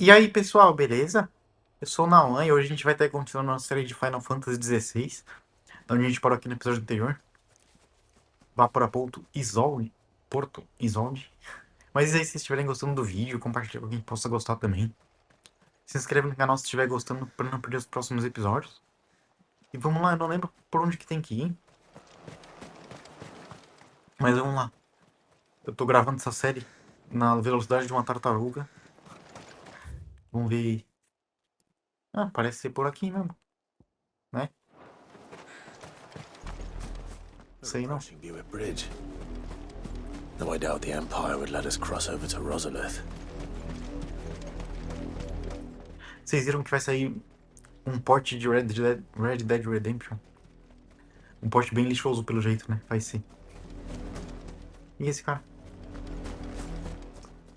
E aí, pessoal, beleza? Eu sou o Nauan e hoje a gente vai estar continuando a nossa série de Final Fantasy XVI, onde a gente parou aqui no episódio anterior. Vá para Porto Isolde. Mas e aí, se vocês estiverem gostando do vídeo, compartilha com quem possa gostar também. Se inscreva no canal se estiver gostando para não perder os próximos episódios. E vamos lá, eu não lembro por onde que tem que ir. Mas vamos lá. Eu tô gravando essa série na velocidade de uma tartaruga. Vamos ver. Ah, parece ser por aqui mesmo, né? Sei não. Though I doubt the Empire would let us cross over to Rosalith. Vocês viram que vai sair um port de Red Dead Redemption? Um port bem lixoso pelo jeito, né? Vai ser. E esse cara?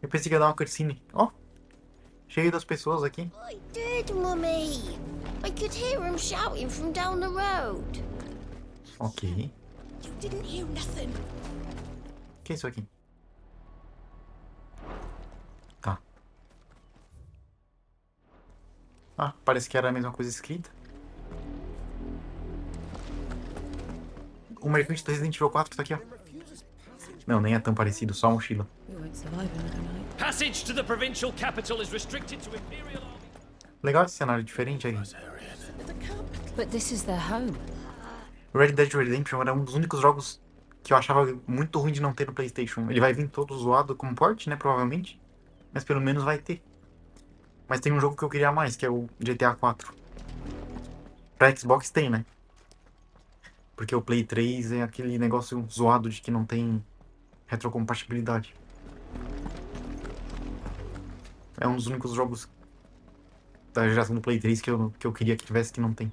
Eu pensei que ia dar uma cutscene. Ó! Cheio das pessoas aqui. I did, Mummy. I could hear him shouting from down the road. Ok. You didn't hear nothing. O que é isso aqui? Tá. Ah, parece que era a mesma coisa escrita. O mercante do Resident Evil 4 tá aqui, ó. Não, nem é tão parecido, só a mochila. Passage to the provincial capital is restricted to Imperial Army. Legal esse cenário diferente aí. But this is their home. Red Dead Redemption era um dos únicos jogos que eu achava muito ruim de não ter no PlayStation. Ele vai vir todo zoado como port, né, provavelmente. Mas pelo menos vai ter. Mas tem um jogo que eu queria mais, que é o GTA 4. Pra Xbox tem, né? Porque o Play 3 é aquele negócio zoado de que não tem retrocompatibilidade. É um dos únicos jogos da geração do Play 3 que eu queria que tivesse, que não tem.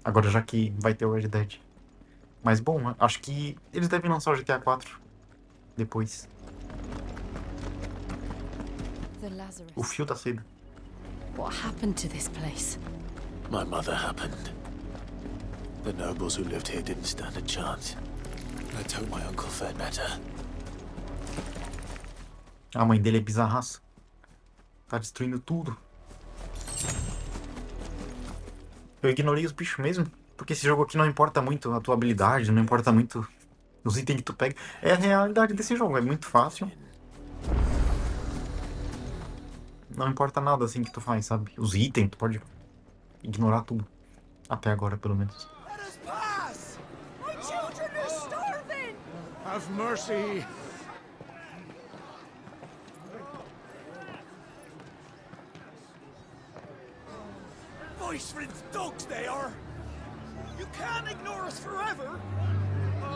Agora já que vai ter o Red Dead. Mas bom, acho que eles devem lançar o GTA 4 depois. The Lazarus. O fio da seda. What happened to this place? My mother happened. The nobles who lived here didn't stand a chance. Let's hope my uncle fared better. A mãe dele é bizarraça. Tá destruindo tudo. Eu ignorei os bichos mesmo. Porque esse jogo aqui não importa muito a tua habilidade, não importa muito os itens que tu pega. É a realidade desse jogo, é muito fácil. Não importa nada assim que tu faz, sabe? Os itens, tu pode ignorar tudo. Até agora, pelo menos. Let us pass! My children are starving! Have mercy! Voice-rinsed dogs they are! You can't ignore us forever!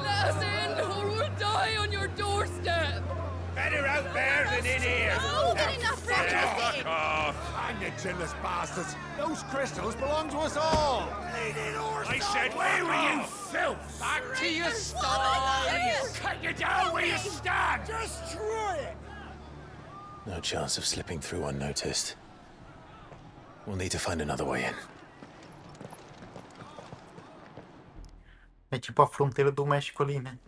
Let us in, or we'll die on your doorstep! Better out there than in here! Oh, get enough Fuck off! Hang the chinless bastards! Those crystals belong to us all! Bleeding horse! I said, where were you, filth? Back to your sties! Cut you down where you stand! Destroy it! No chance of slipping through unnoticed. We'll need to find another way in. É tipo a fronteira do México ali, né?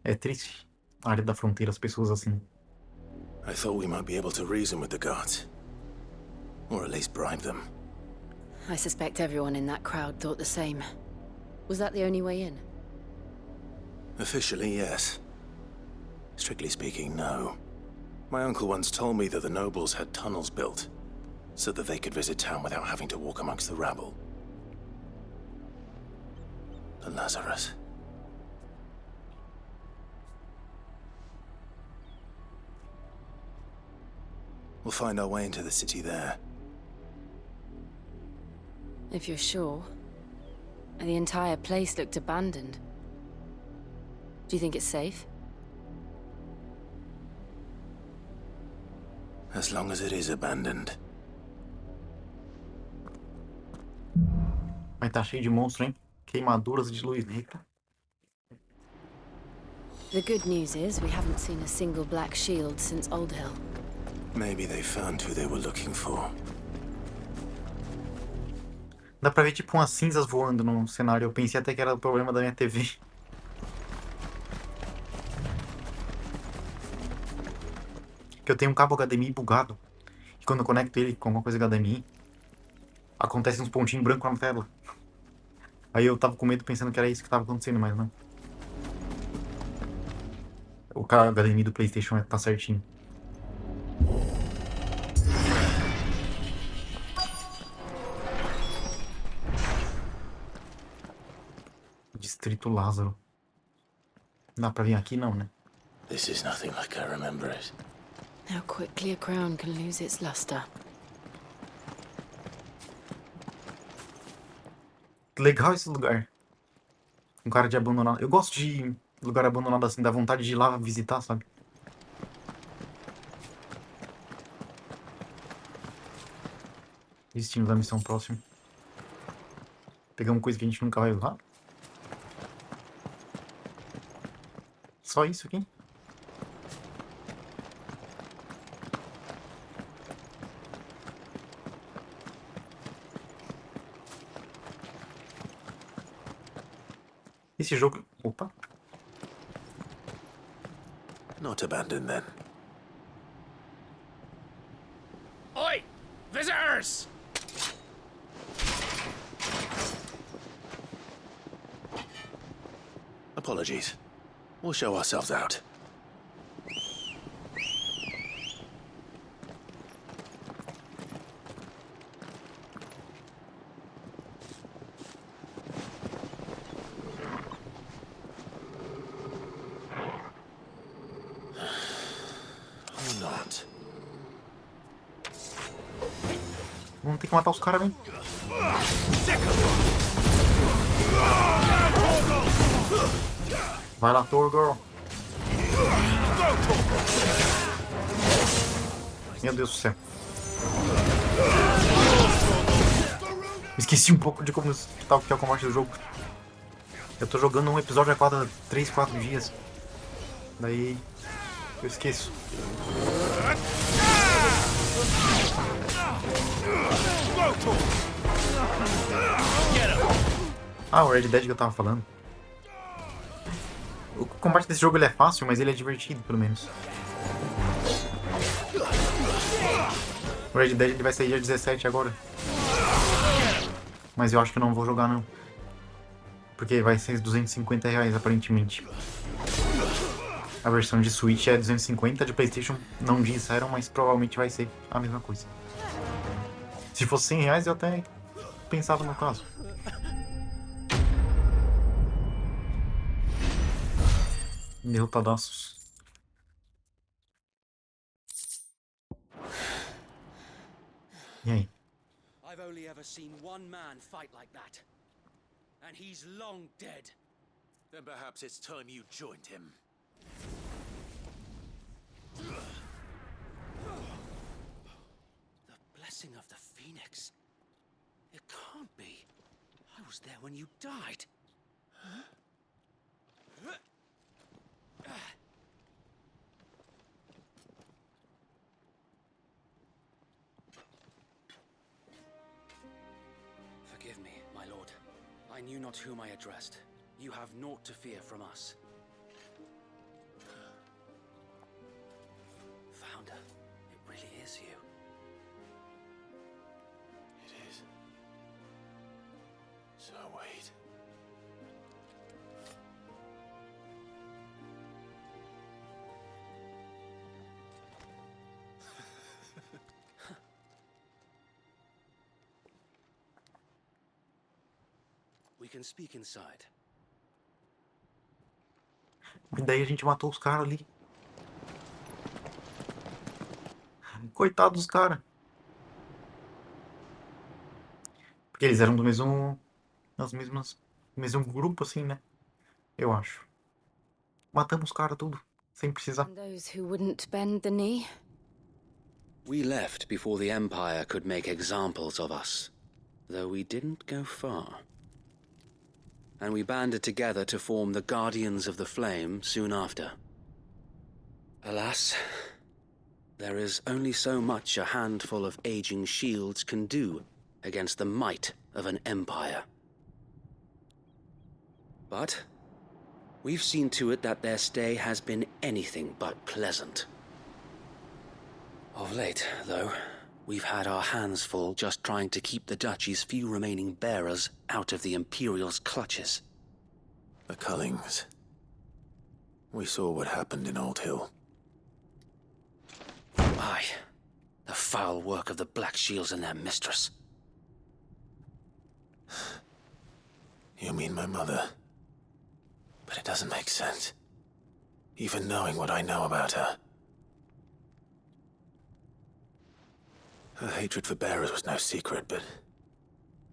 É triste a área da fronteira, as pessoas assim. I thought we might be able to reason with the guards. Or at least bribe them. I suspect everyone in that crowd thought the same. Was that the only way in? Officially, yes. Strictly speaking, no. My uncle once told me that the nobles had tunnels built, so that they could visit town without having to walk amongst the rabble. The Lazarus. We'll find our way into the city there. If you're sure. The entire place looked abandoned. Do you think it's safe? As long as it is abandoned. Mas tá cheio de monstro, hein? Queimaduras de luz negra. The good news is we haven't seen a single black shield since Old Hill. Maybe they found who they were looking for. Dá pra ver tipo umas cinzas voando no cenário. Eu pensei até que era o problema da minha TV. que eu tenho um cabo HDMI bugado. E quando eu conecto ele com alguma coisa HDMI, acontece uns pontinhos brancos na tela. Aí eu tava com medo pensando que era isso que tava acontecendo, mas não. O cabo HDMI do PlayStation tá certinho. Distrito Lázaro. Não dá pra vir aqui não, né? This is nothing like I remember it. How quickly a crown can lose its luster. Legal esse lugar. Um cara de abandonado. Eu gosto de lugar abandonado assim, dá vontade de ir lá visitar, sabe? Destino da missão próxima. Pegamos coisa que a gente nunca vai usar. Só isso aqui? Esse jogo... Opa. Not abandoned then. Oi! Visitors! Apologies. We'll show ourselves out. Or not. Vamos ter que matar os caras, hein? Vai lá, Torgor. Meu Deus do céu. Esqueci um pouco de como tá, que é o combate do jogo. Eu tô jogando um episódio a cada 3, 4 dias. Daí eu esqueço. Ah, o Red Dead que eu tava falando. O combate desse jogo ele é fácil, mas ele é divertido, pelo menos. O Red Dead ele vai sair dia 17 agora. Mas eu acho que eu não vou jogar, não. Porque vai ser R$250, aparentemente. A versão de Switch é 250, de PlayStation não disseram, mas provavelmente vai ser a mesma coisa. Se fosse R$100, eu até pensava no caso. Derrotadaços. E aí? I've only ever seen one man fight like that. And he's long dead. Then perhaps it's time you joined him. The blessing of the Phoenix. It can't be. I was there when you died. Forgive me, my lord. I knew not whom I addressed. You have naught to fear from us. Founder, it really is you. It is. So wait. We can speak inside. E daí a gente matou os caras ali. Coitado dos caras. Porque eles eram do mesmo... do mesmo grupo, assim, né? Eu acho. Matamos os caras tudo. Sem precisar. And those who wouldn't bend the knee? We left before the Empire could make examples of us, though we didn't go far. And we banded together to form the Guardians of the Flame soon after. Alas, there is only so much a handful of aging shields can do against the might of an empire. But we've seen to it that their stay has been anything but pleasant. Of late, though, we've had our hands full just trying to keep the Duchy's few remaining bearers out of the Imperial's clutches. The Cullings. We saw what happened in Old Hill. Aye. The foul work of the Black Shields and their mistress. You mean my mother? But it doesn't make sense. Even knowing what I know about her. Her hatred for bearers was no secret, but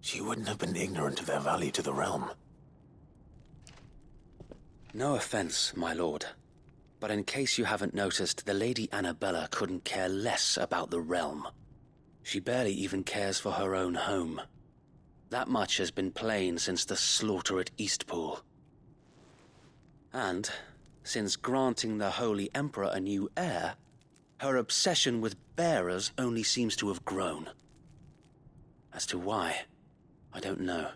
she wouldn't have been ignorant of their value to the realm. No offense, my lord. But in case you haven't noticed, the Lady Annabella couldn't care less about the realm. She barely even cares for her own home. That much has been plain since the slaughter at Eastpool. And, since granting the Holy Emperor a new heir, her obsession with bearers only seems to have grown. As to why, I don't know.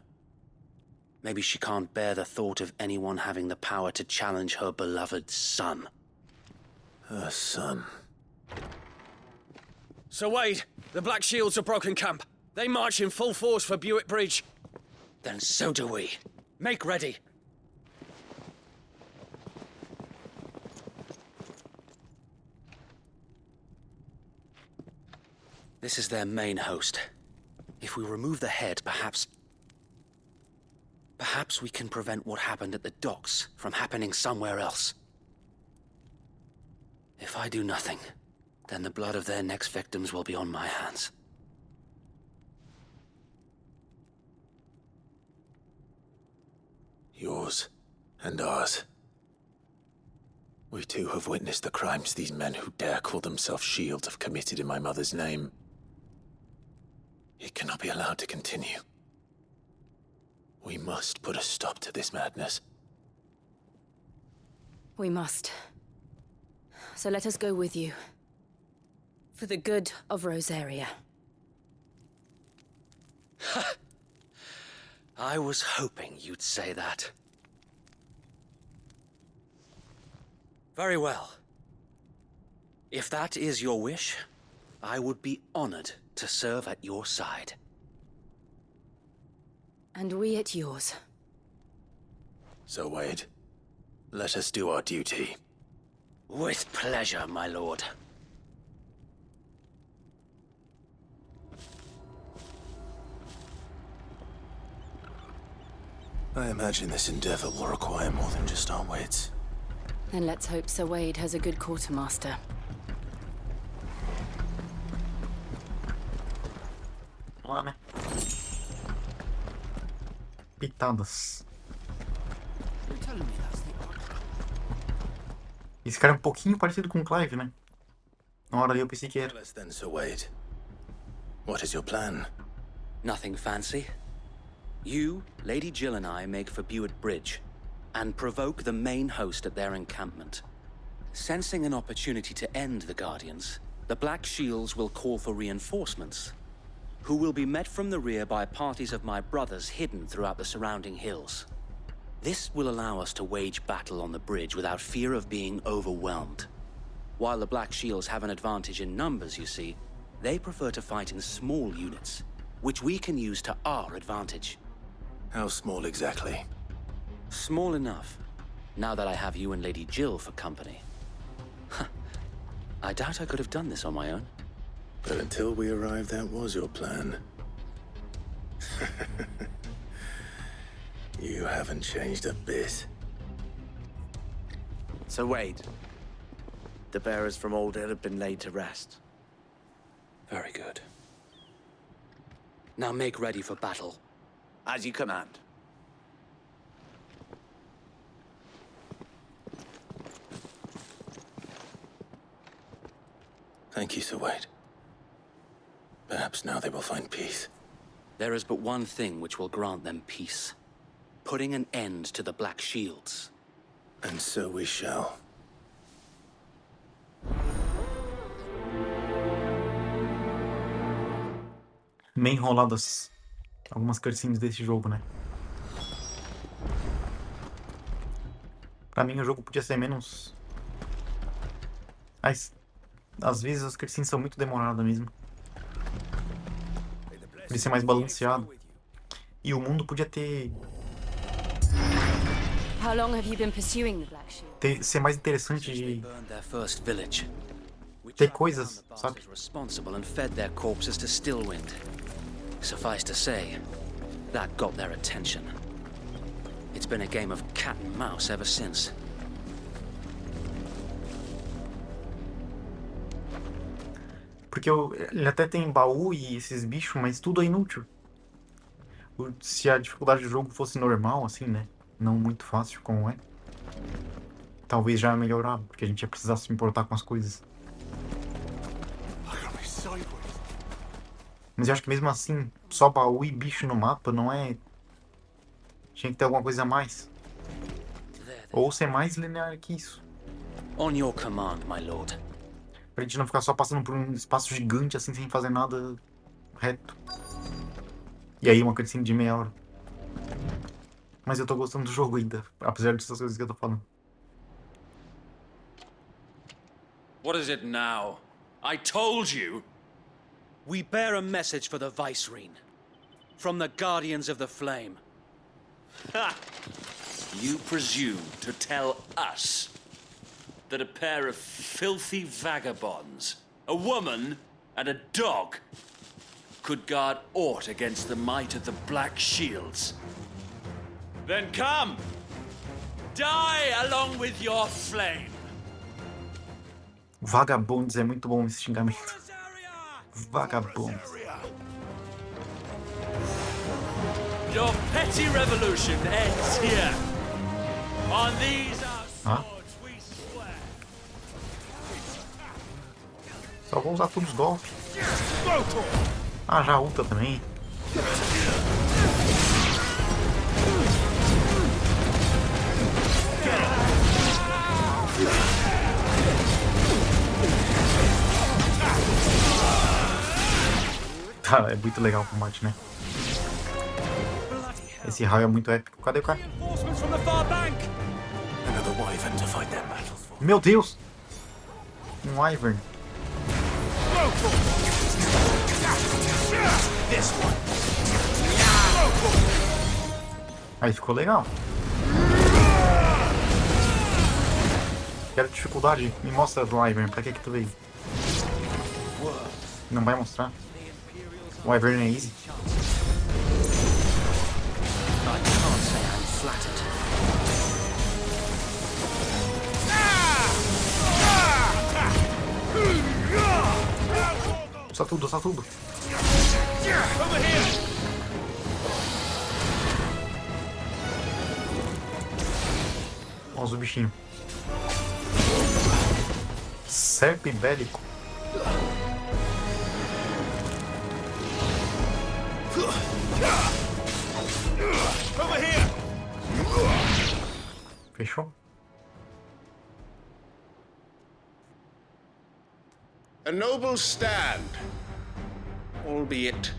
Maybe she can't bear the thought of anyone having the power to challenge her beloved son. Her son. Sir Wade, the Black Shields have broken camp. They march in full force for Buick Bridge. Then so do we. Make ready. This is their main host. If we remove the head, perhaps we can prevent what happened at the docks from happening somewhere else. If I do nothing, then the blood of their next victims will be on my hands. Yours and ours. We too have witnessed the crimes these men who dare call themselves shields have committed in my mother's name. It cannot be allowed to continue. We must put a stop to this madness. We must. So let us go with you. For the good of Rosaria. I was hoping you'd say that. Very well. If that is your wish, I would be honored to serve at your side. And we at yours. So, Wade, let us do our duty. With pleasure, my lord. I imagine this endeavor will require more than just our wits. Then let's hope Sir Wade has a good quartermaster. Vamos lá, né? Pitadas. Esse cara é um pouquinho parecido com o Clive, né? Na hora ali eu pensei que era. Tell us then, Sir Wade. What is your plan? Nothing fancy. You, Lady Jill and I make for Buick Bridge, and provoke the main host at their encampment. Sensing an opportunity to end the Guardians, the Black Shields will call for reinforcements, who will be met from the rear by parties of my brothers hidden throughout the surrounding hills. This will allow us to wage battle on the bridge without fear of being overwhelmed. While the Black Shields have an advantage in numbers, you see, they prefer to fight in small units, which we can use to our advantage. How small exactly? Small enough, now that I have you and Lady Jill for company. I doubt I could have done this on my own. But until we arrived, that was your plan. You haven't changed a bit. So Wade, the bearers from Old Hill have been laid to rest. Very good. Now make ready for battle. As you command. Thank you, Sir Wade. Perhaps now they will find peace. There is but one thing which will grant them peace. Putting an end to the Black Shields. And so we shall. Meio enroladas algumas cutscenes desse jogo, né? Pra mim o jogo podia ser menos... Às vezes as cutscenes são muito demoradas mesmo. Podia ser mais balanceado. E o mundo podia How long have you been pursuing the Black Shield? ser mais interessante de Burned their first village. We ter tracked coisas, down the sabe? bastards responsible and fed their corpses to Stillwind. Suffice to say, that got their attention. It's been a game of cat and mouse ever since. Porque ele até tem baú e esses bichos, mas tudo é inútil. Se a dificuldade do jogo fosse normal, assim, né? Não muito fácil como é. Talvez já melhorava, porque a gente ia precisar se importar com as coisas. Mas eu acho que mesmo assim, só baú e bicho no mapa não é... Tinha que ter alguma coisa a mais. Ou ser mais linear que isso. On your command, my lord. Pra gente não ficar só passando por um espaço gigante assim, sem fazer nada reto. E aí uma cutscene de meia hora. Mas eu tô gostando do jogo ainda, apesar dessas coisas que eu tô falando. What is it now? I told you! We bear a message for the Vicereine. From the Guardians of the Flame. Ha! You presume to tell us that a pair of filthy vagabonds, a woman and a dog, could guard aught against the might of the Black Shields? Then come! Die along with your flame! Vagabundos é muito bom esse xingamento. Vagabundos. Your petty revolution ends here. On these our swords we swear. Só vou usar todos os golpes. Ah, já ulta também. Tá, é muito legal o combate, né? Esse raio é muito épico. Cadê o cara? Meu Deus! Um Wyvern. Aí ficou legal. Quero dificuldade. Me mostra do Wyvern. Pra que tu veio? Não vai mostrar. O Wyvern é easy. Usa tudo, usa tudo. Olha os bichinhos. Serpe bélico. Fechou? A noble stand, albeit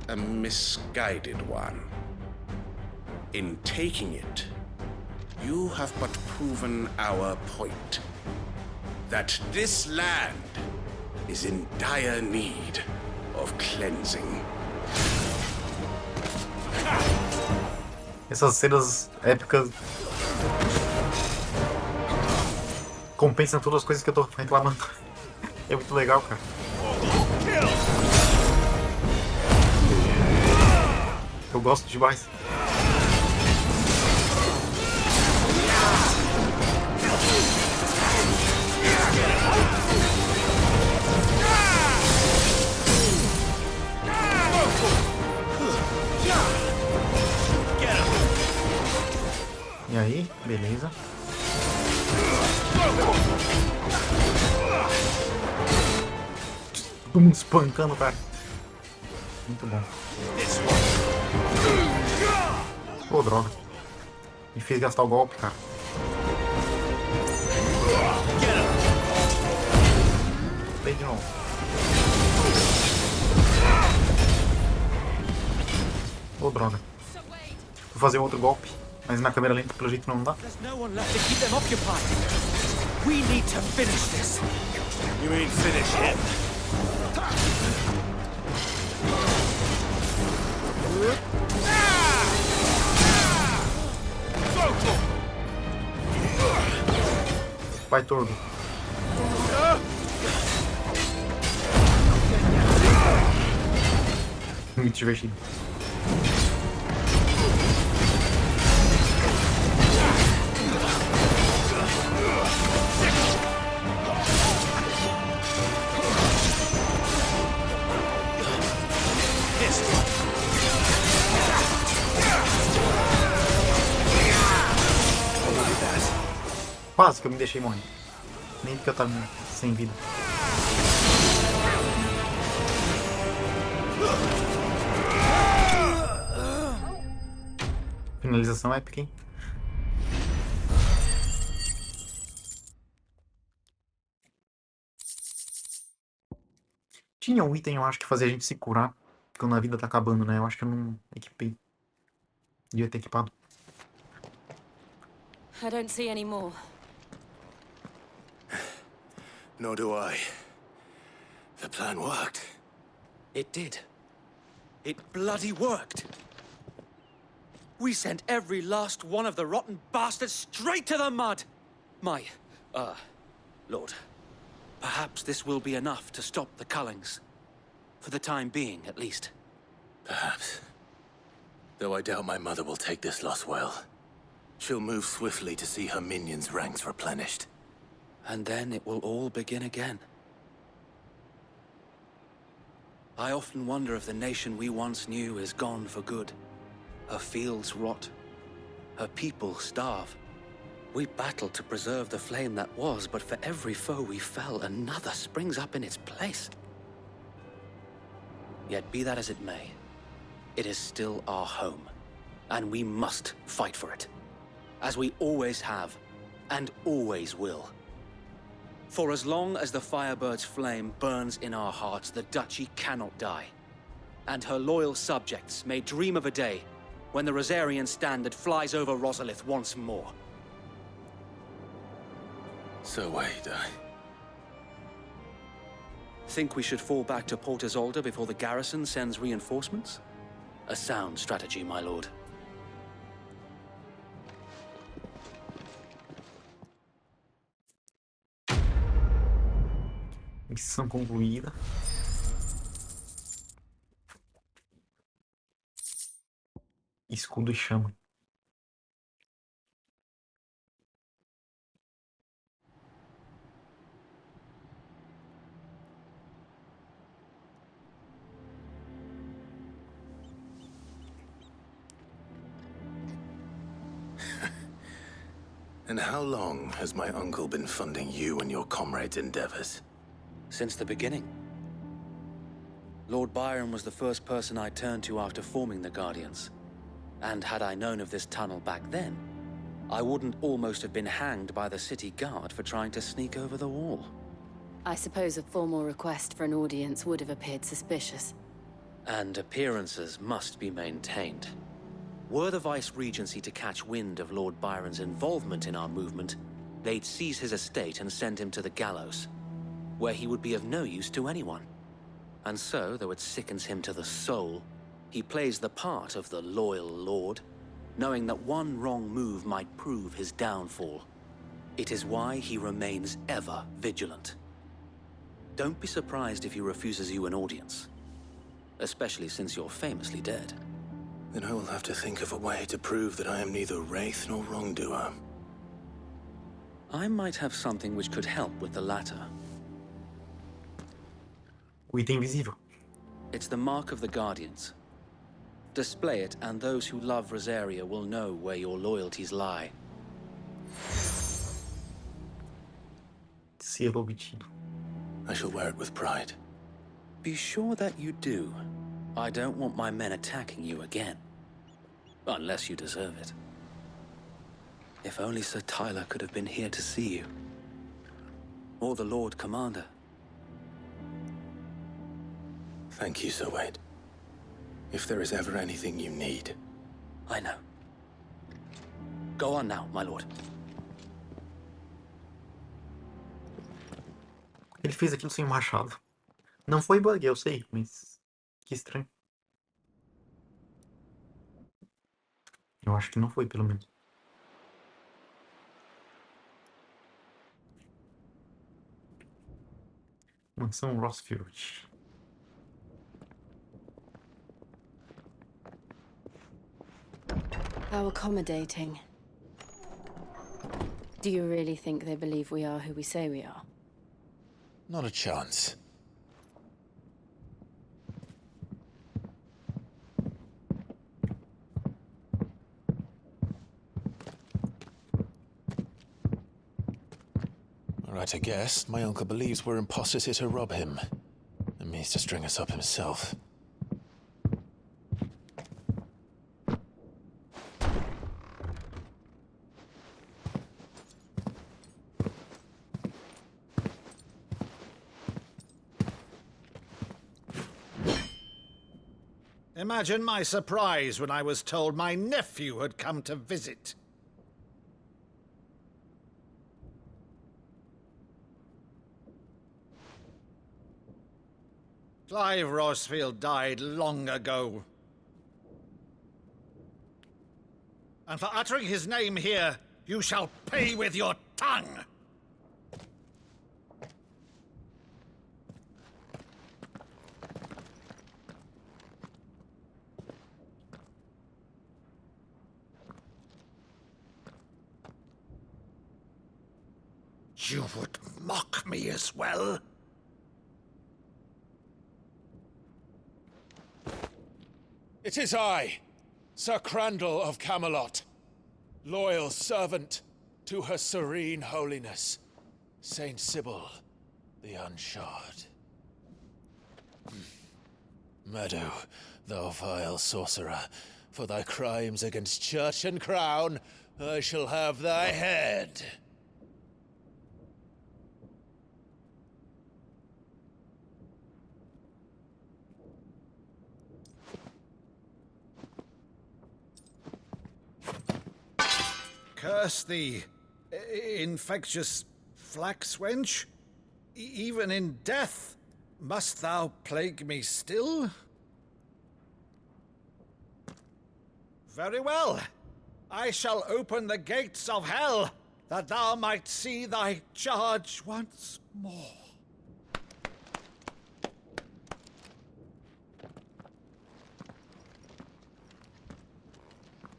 a misguided one. In taking it, you have but proven our point, that this land is in dire need of cleansing. Essas cenas épicas compensam todas as coisas que eu tô reclamando. É muito legal, cara. Eu gosto demais. E aí, beleza. Todo mundo espancando, cara. Muito bom. Pô, droga. Me fez gastar o golpe, cara. Dei de novo. Ô, droga. Vou fazer outro golpe, mas na câmera lenta pelo jeito não dá. There's no one left to keep them occupied. We need to finish this. You ain't finished yet. Vai, Tordo. Muito divertido. Quase que eu me deixei morrer. Nem porque eu tava sem vida. Finalização épica, hein? Tinha um item, eu acho, que fazia a gente se curar quando a vida tá acabando, né? Eu acho que eu não equipei. Devia ter equipado. I don't see any more. Nor do I. The plan worked. It did. It bloody worked. We sent every last one of the rotten bastards straight to the mud! My, Lord, perhaps this will be enough to stop the Cullings. For the time being, at least. Perhaps. Though I doubt my mother will take this loss well. She'll move swiftly to see her minions' ranks replenished. And then it will all begin again. I often wonder if the nation we once knew is gone for good. Her fields rot. Her people starve. We battled to preserve the flame that was, but for every foe we fell, another springs up in its place. Yet be that as it may, it is still our home, and we must fight for it, as we always have, and always will. For as long as the Firebird's flame burns in our hearts, the Duchy cannot die. And her loyal subjects may dream of a day when the Rosarian standard flies over Rosalith once more. So wait, Think we should fall back to Port Isolde before the garrison sends reinforcements? A sound strategy, my lord. Missão concluída. Escudo e chama. And how long has my uncle been funding you and your comrades' endeavors? Since the beginning. Lord Byron was the first person I turned to after forming the Guardians. And had I known of this tunnel back then, I wouldn't almost have been hanged by the city guard for trying to sneak over the wall. I suppose a formal request for an audience would have appeared suspicious. And appearances must be maintained. Were the Vice-Regency to catch wind of Lord Byron's involvement in our movement, they'd seize his estate and send him to the gallows, where he would be of no use to anyone. And so, though it sickens him to the soul, he plays the part of the loyal lord, knowing that one wrong move might prove his downfall. It is why he remains ever vigilant. Don't be surprised if he refuses you an audience, especially since you're famously dead. Then I will have to think of a way to prove that I am neither wraith nor wrongdoer. I might have something which could help with the latter. O item invisível. It's the mark of the Guardians. Display it, and those who love Rosaria will know where your loyalties lie. Selo obtido. I shall wear it with pride. Be sure that you do. I don't want my men attacking you again. Unless you deserve it. If only Sir Tyler could have been here to see you. Or the Lord Commander. Thank you, Sir Wade. If there is ever anything you need. I know. Go on now, my lord. Ele fez aquilo sem machado. Não foi bug, eu sei, mas que estranho. Eu acho que não foi, pelo menos. Mansão Rossfield. How accommodating. Do you really think they believe we are who we say we are? Not a chance. Right, I guess. My uncle believes we're imposters here to rob him. And means to string us up himself. Imagine my surprise when I was told my nephew had come to visit. Clive Rossfield died long ago. And for uttering his name here, you shall pay with your tongue! You would mock me as well? It is I, Sir Crandall of Camelot, loyal servant to Her Serene Holiness, Saint Sybil the Unshod. Meadow, thou vile sorcerer, for thy crimes against church and crown, I shall have thy head. Curse thee, infectious flax wench. Even in death, must thou plague me still? Very well. I shall open the gates of hell, that thou might see thy charge once more.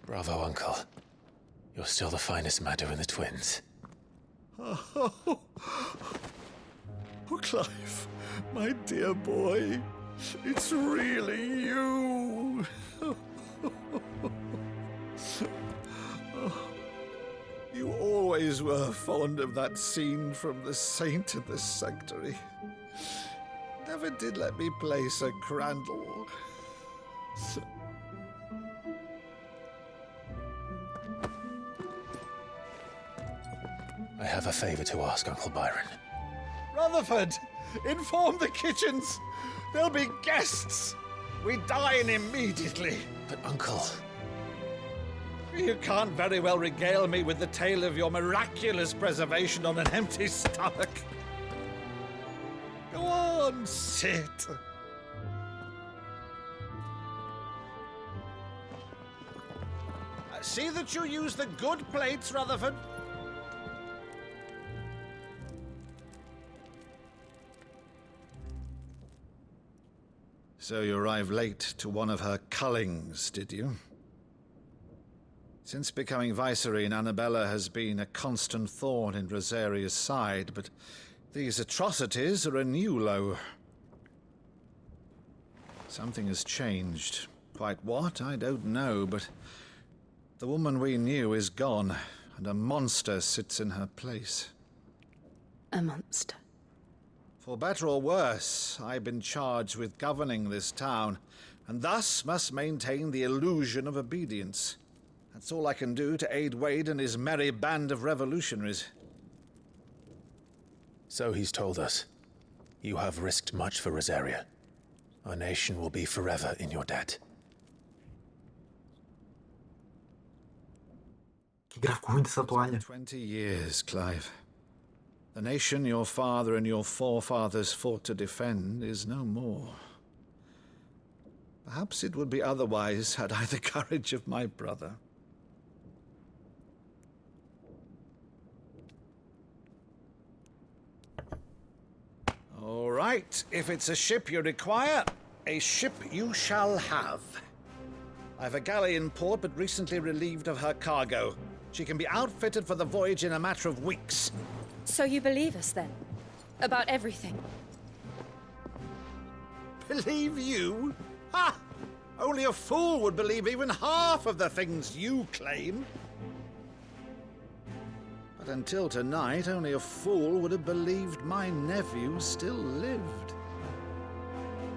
Bravo, Uncle. You're still the finest Meadow in the twins. Oh, Clive, my dear boy, it's really you. You always were fond of that scene from The Saint of the Sanctuary. Never did let me play Sir Crandall. I have a favor to ask, Uncle Byron. Rutherford, inform the kitchens. There'll be guests. We dine immediately. But, Uncle... You can't very well regale me with the tale of your miraculous preservation on an empty stomach. Go on, sit. See that you use the good plates, Rutherford. So you arrived late to one of her cullings, did you? Since becoming Vicereine, Annabella has been a constant thorn in Rosaria's side, but these atrocities are a new low. Something has changed. Quite what, I don't know, but the woman we knew is gone, and a monster sits in her place. A monster? For better or worse, I've been charged with governing this town, and thus must maintain the illusion of obedience. That's all I can do to aid Wade and his merry band of revolutionaries. So he's told us. You have risked much for Rosaria. Our nation will be forever in your debt. Que gráfico ruim dessa toalha. 20 years, Clive. The nation your father and your forefathers fought to defend is no more. Perhaps it would be otherwise had I the courage of my brother. All right, if it's a ship you require, a ship you shall have. I've a galley in port, but recently relieved of her cargo. She can be outfitted for the voyage in a matter of weeks. So you believe us, then? About everything? Believe you? Ha! Only a fool would believe even half of the things you claim. But until tonight, only a fool would have believed my nephew still lived.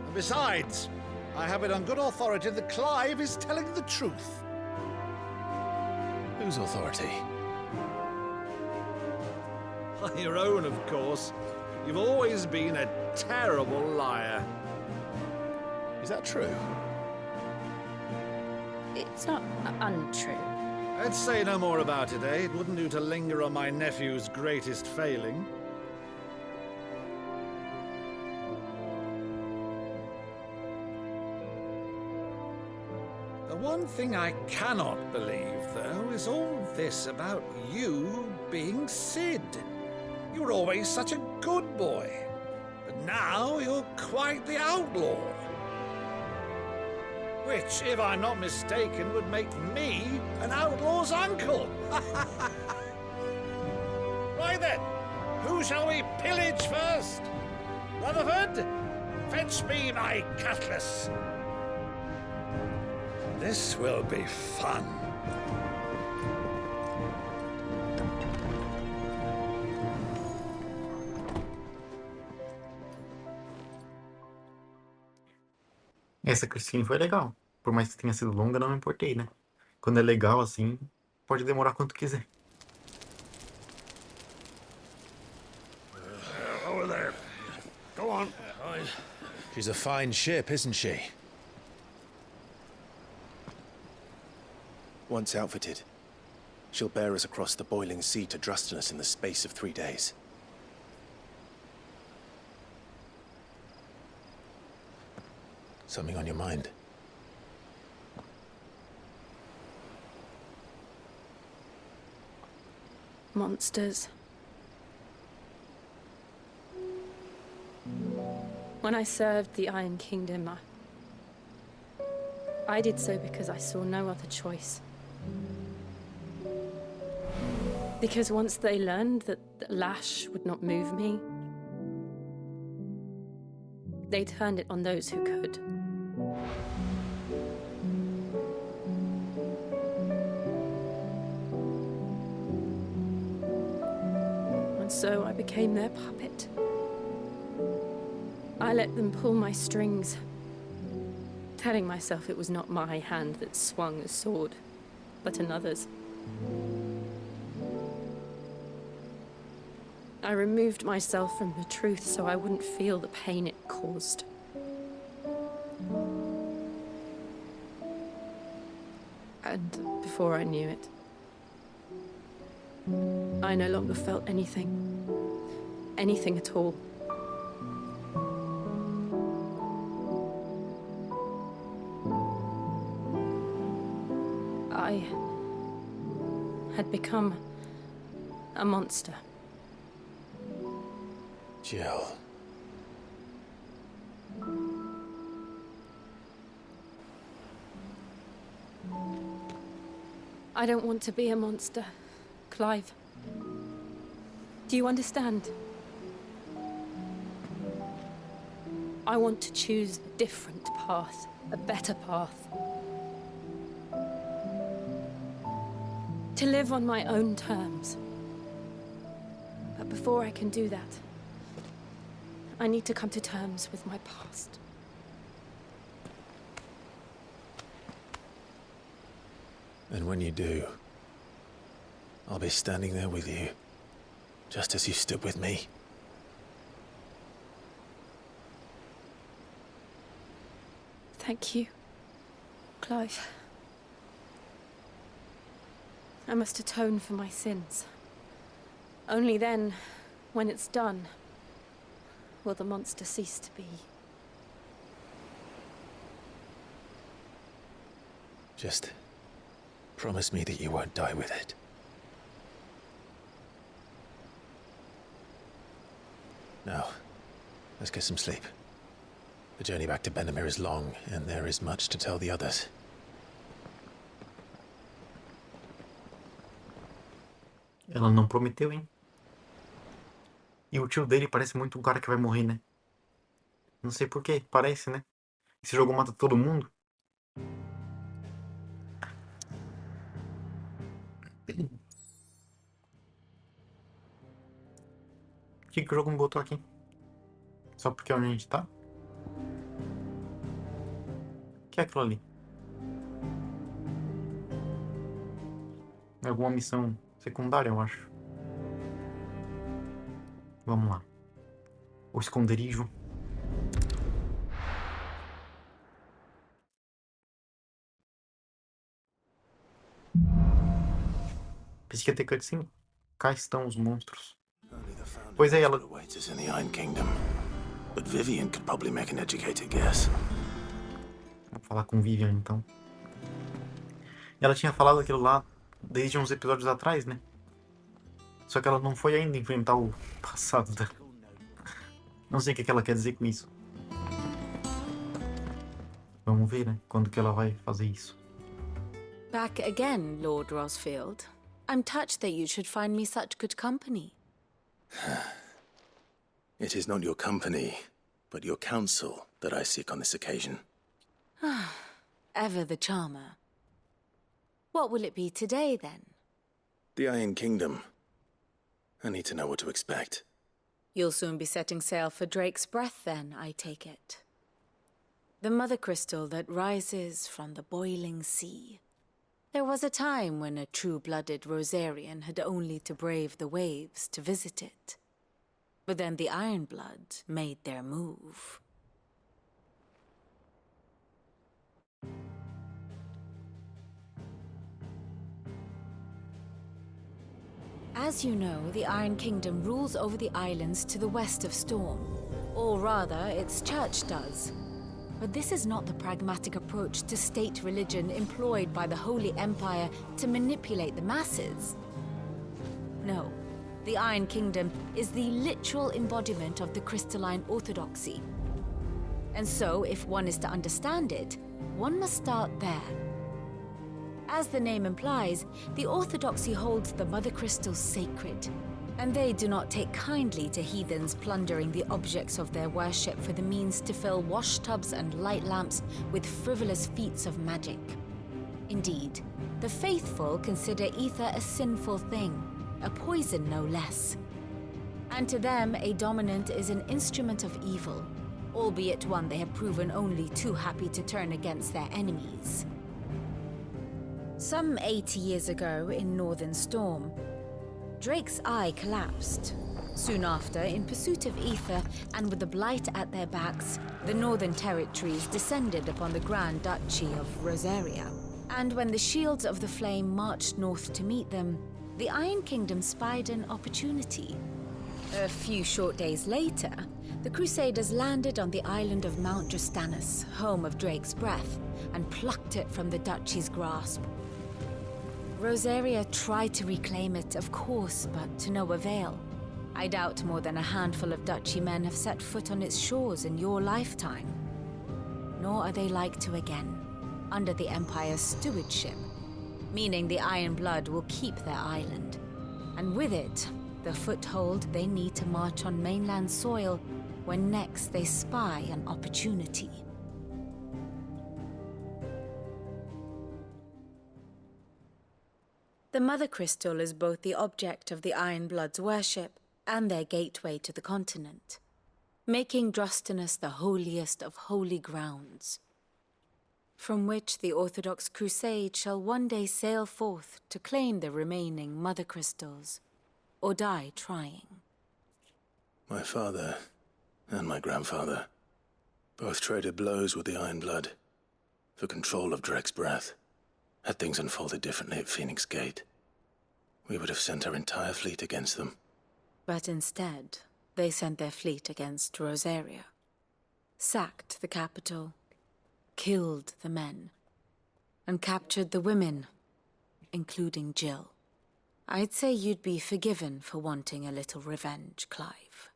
And besides, I have it on good authority that Clive is telling the truth. Whose authority? Your own, of course. You've always been a terrible liar. Is that true? It's not untrue. Let's say no more about it, eh? It wouldn't do to linger on my nephew's greatest failing. The one thing I cannot believe, though, is all this about you being Sid. You were always such a good boy, but now you're quite the outlaw. Which, if I'm not mistaken, would make me an outlaw's uncle. Right then, who shall we pillage first? Rutherford, fetch me my cutlass. This will be fun. Essa cutscene foi legal. Por mais que tenha sido longa, não me importei, né? Quando é legal assim, pode demorar quanto quiser. Over there. Go on. She's a fine ship, isn't she? Once outfitted, she'll bear us across the boiling sea to Drustinus in the space of 3 days. Something on your mind? Monsters. When I served the Iron Kingdom, I did so because I saw no other choice. Because once they learned that the lash would not move me, they turned it on those who could. And so I became their puppet. I let them pull my strings, telling myself it was not my hand that swung a sword, but another's. I removed myself from the truth so I wouldn't feel the pain it caused. And before I knew it, I no longer felt anything. Anything at all. I had become a monster. Jill. I don't want to be a monster, Clive. Do you understand? I want to choose a different path, a better path. To live on my own terms. But before I can do that, I need to come to terms with my past. And when you do, I'll be standing there with you, just as you stood with me. Thank you, Clive. I must atone for my sins. Only then When it's done, will the monster cease to be? Just promise me that you won't die with it. Now, let's get some sleep. The journey back to Benamir is long, and there is much to tell the others. Ela não prometeu, hein? E o tio dele parece muito um cara que vai morrer, né? Não sei porquê, parece, né? Esse jogo mata todo mundo. Por que o jogo me botou aqui? Só porque é onde a gente tá? O que é aquilo ali? É alguma missão secundária, eu acho. Vamos lá. O esconderijo. Pensei que ia ter cutscene. Cá estão os monstros. Pois é, ela... Awaits us in the Iron Kingdom. But Vivian could probably make an educated guess. Vou falar com Vivian, então. Ela tinha falado aquilo lá desde uns episódios atrás, né? Só que ela não foi ainda enfrentar o passado dela. Não sei o que ela quer dizer com isso. Vamos ver, né? Quando que ela vai fazer isso. Back again, Lord Rosfield. I'm touched that you should find me such good company. It is not your company, but your counsel that I seek on this occasion. Ever the charmer. What will it be today, then? The Iron Kingdom. I need to know what to expect. You'll soon be setting sail for Drake's Breath, then, I take it. The mother crystal that rises from the boiling sea. There was a time when a true-blooded Rosarian had only to brave the waves to visit it. But then the Ironblood made their move. As you know, the Iron Kingdom rules over the islands to the west of Storm. Or rather, its church does. But this is not the pragmatic approach to state religion employed by the Holy Empire to manipulate the masses. No, the Iron Kingdom is the literal embodiment of the crystalline orthodoxy. And so, if one is to understand it, one must start there. As the name implies, the orthodoxy holds the mother crystals sacred, and they do not take kindly to heathens plundering the objects of their worship for the means to fill washtubs and light lamps with frivolous feats of magic. Indeed, the faithful consider ether a sinful thing, a poison no less. And to them, a dominant is an instrument of evil, albeit one they have proven only too happy to turn against their enemies. Some 80 years ago, in Northern Storm, Drake's eye collapsed. Soon after, in pursuit of ether and with the blight at their backs, the Northern Territories descended upon the Grand Duchy of Rosaria. And when the Shields of the Flame marched north to meet them, the Iron Kingdom spied an opportunity. A few short days later, the Crusaders landed on the island of Mount Justanus, home of Drake's Breath, and plucked it from the Duchy's grasp. Rosaria tried to reclaim it, of course, but to no avail. I doubt more than a handful of Duchy men have set foot on its shores in your lifetime. Nor are they like to again, under the Empire's stewardship, meaning the Iron Blood will keep their island, and with it, the foothold they need to march on mainland soil when next they spy an opportunity. The Mother Crystal is both the object of the Iron Blood's worship and their gateway to the continent, making Drustinus the holiest of holy grounds, from which the Orthodox Crusade shall one day sail forth to claim the remaining Mother Crystals, or die trying. My father and my grandfather both traded blows with the Iron Blood for control of Drake's Breath. Had things unfolded differently at Phoenix Gate, we would have sent our entire fleet against them. But instead, they sent their fleet against Rosaria, sacked the capital, killed the men, and captured the women, including Jill. I'd say you'd be forgiven for wanting a little revenge, Clive.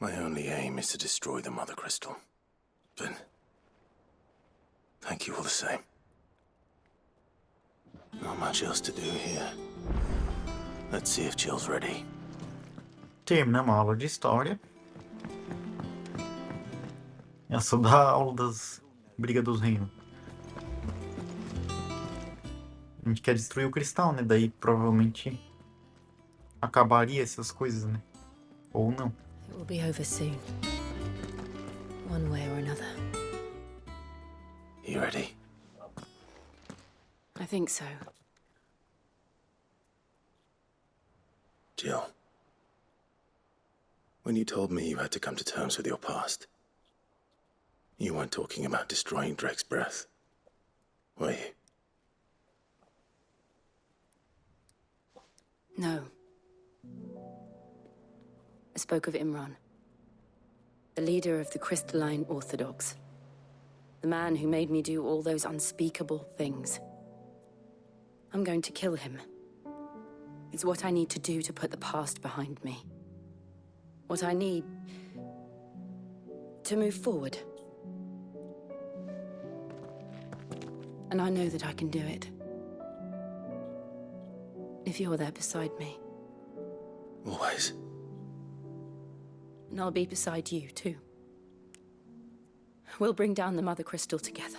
My only aim is to destroy the Mother Crystal. But thank you all the same. Not much else to do here. Let's see if Jill's ready. Terminamos a aula de história. Essa da aula das brigas dos reinos. A gente quer destruir o cristal, né? Daí provavelmente acabaria essas coisas, né? Ou não. It will be over soon. One way or another. You ready? I think so. Jill, when you told me you had to come to terms with your past, you weren't talking about destroying Drake's breath, were you? No. I spoke of Imran, the leader of the Crystalline Orthodox. The man who made me do all those unspeakable things. I'm going to kill him. It's what I need to do to put the past behind me. What I need to move forward. And I know that I can do it. If you're there beside me. Always. And I'll be beside you, too. We'll bring down the Mother Crystal together.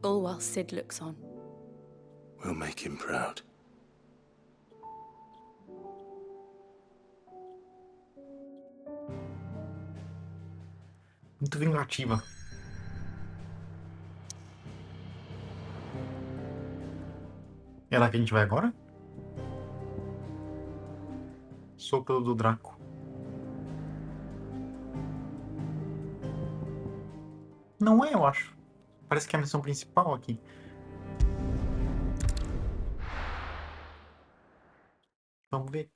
All while Sid looks on. We'll make him proud. Muito vingativa. É lá que a gente vai agora? Sopro do Draco. Não é, eu acho. Parece que é a missão principal aqui. Vamos ver.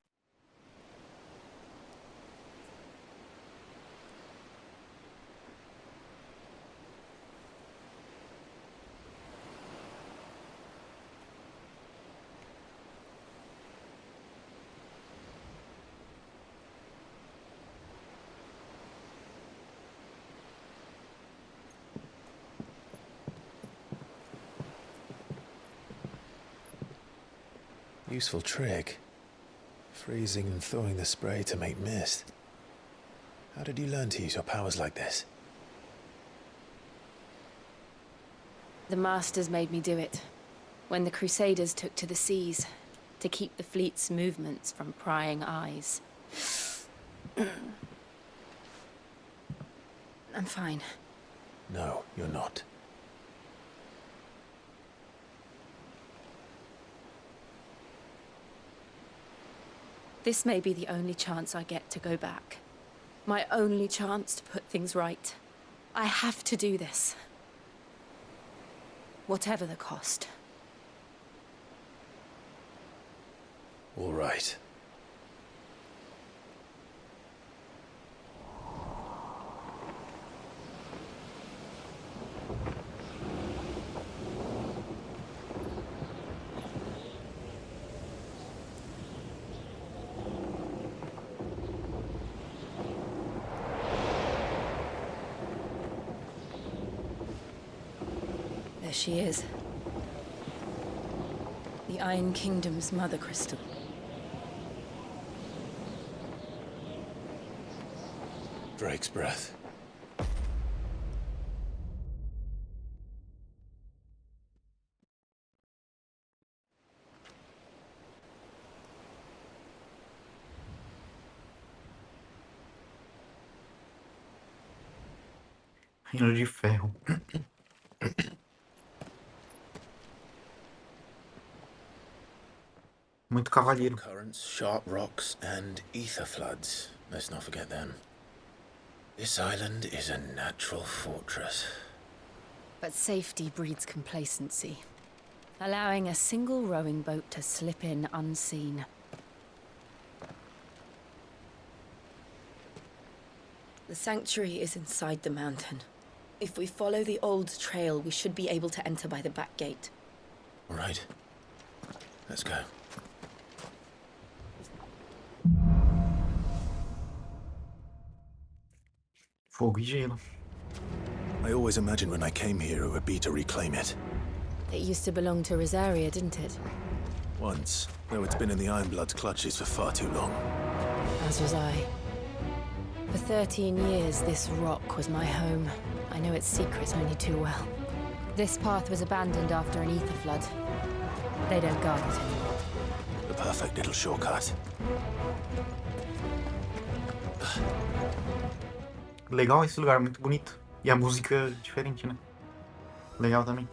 Useful trick. Freezing and thawing the spray to make mist. How did you learn to use your powers like this? The Masters made me do it. When the Crusaders took to the seas, to keep the fleet's movements from prying eyes. I'm fine. No, you're not. This may be the only chance I get to go back. My only chance to put things right. I have to do this. Whatever the cost. All right. There she is. The Iron Kingdom's Mother Crystal. Drake's breath. Reino de ferro. Muito cavalheiro. Currents, sharp rocks, and ether floods. Let's not forget them. This island is a natural fortress. But safety breeds complacency. Allowing a single rowing boat to slip in unseen. The sanctuary is inside the mountain. If we follow the old trail, we should be able to enter by the back gate. All right. Let's go. Fogo e gelo. I always imagined when I came here it would be to reclaim it. It used to belong to Rosaria, didn't it? Once, though it's been in the Ironblood's clutches for far too long. As was I. For 13 years, this rock was my home. I know its secrets only too well. This path was abandoned after an ether flood. They don't guard it anymore. The perfect little shortcut. Legal esse lugar, muito bonito. E a música é diferente, né? Legal também.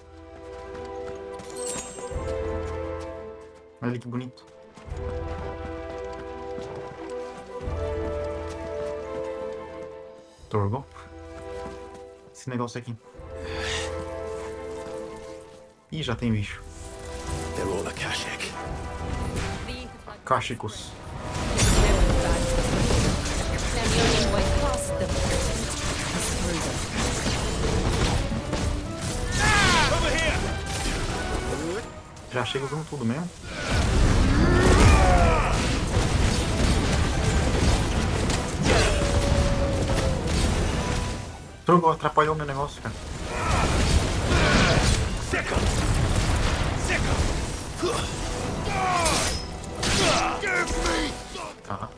Olha que bonito. Torgo. Esse negócio aqui. Ih, já tem bicho. They're all Akashic. Cáxicos. Já chega usando tudo mesmo. Drogo, atrapalhou meu negócio, cara. Tá.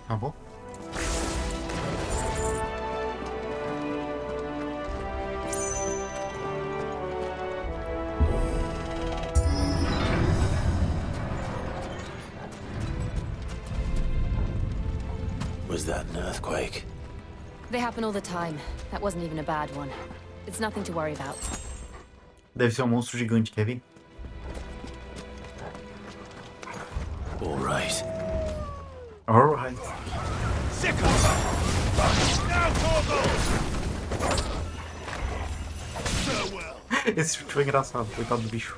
Acabou? Was that an earthquake? They happen all the time. That wasn't even a bad one. It's nothing to worry about. Deve ser um monstro gigante, quer ver? All right. Alright. Esse chute foi engraçado, coitado do bicho.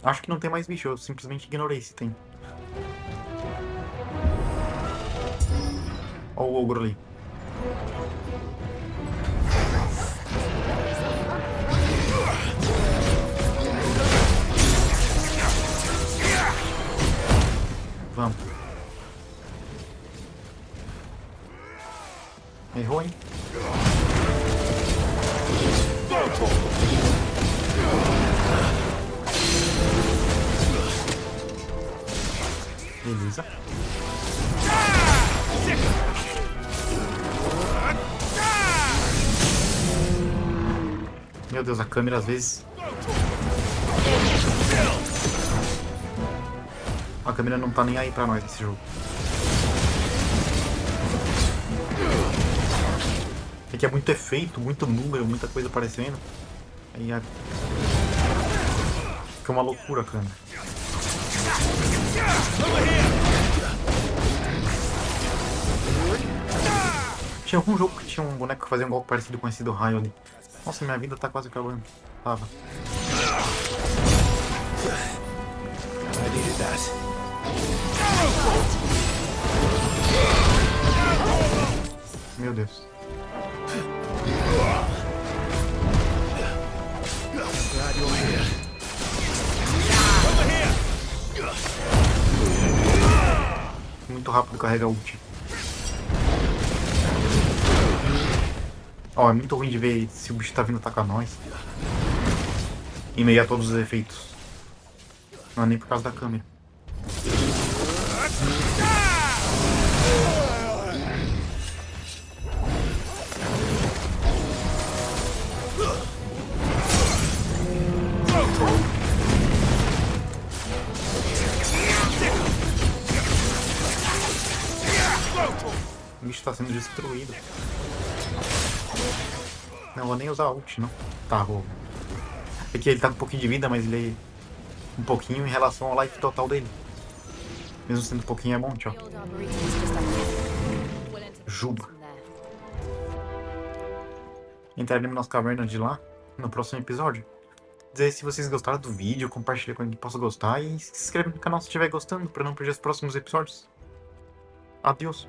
Acho que não tem mais bicho, eu simplesmente ignorei se tem. Olha o ogro ali. Vamos. Errou, hein? Beleza. Meu Deus, a câmera às vezes... A câmera não tá nem aí pra nós nesse jogo. É que é muito efeito, muito número, muita coisa aparecendo. Aí a... Fica uma loucura a câmera. Tinha algum jogo que tinha um boneco que fazia um golpe parecido com esse do raio ali. Nossa, minha vida tá quase acabando. Tava. Meu Deus. Muito rápido carrega ult. Ó, é muito ruim de ver se o bicho tá vindo atacar nós. Em meio a todos os efeitos. Não é nem por causa da câmera. O bicho tá sendo destruído. Não vou nem usar ult, não. Tá, vou. É que ele tá com um pouquinho de vida, mas ele é um pouquinho em relação ao life total dele. Mesmo sendo um pouquinho é bom, tchau. Juba. entraremos nas cavernas de lá no próximo episódio. Dizer se vocês gostaram do vídeo, compartilha com quem possa gostar e se inscreve no canal se estiver gostando para não perder os próximos episódios. Adeus!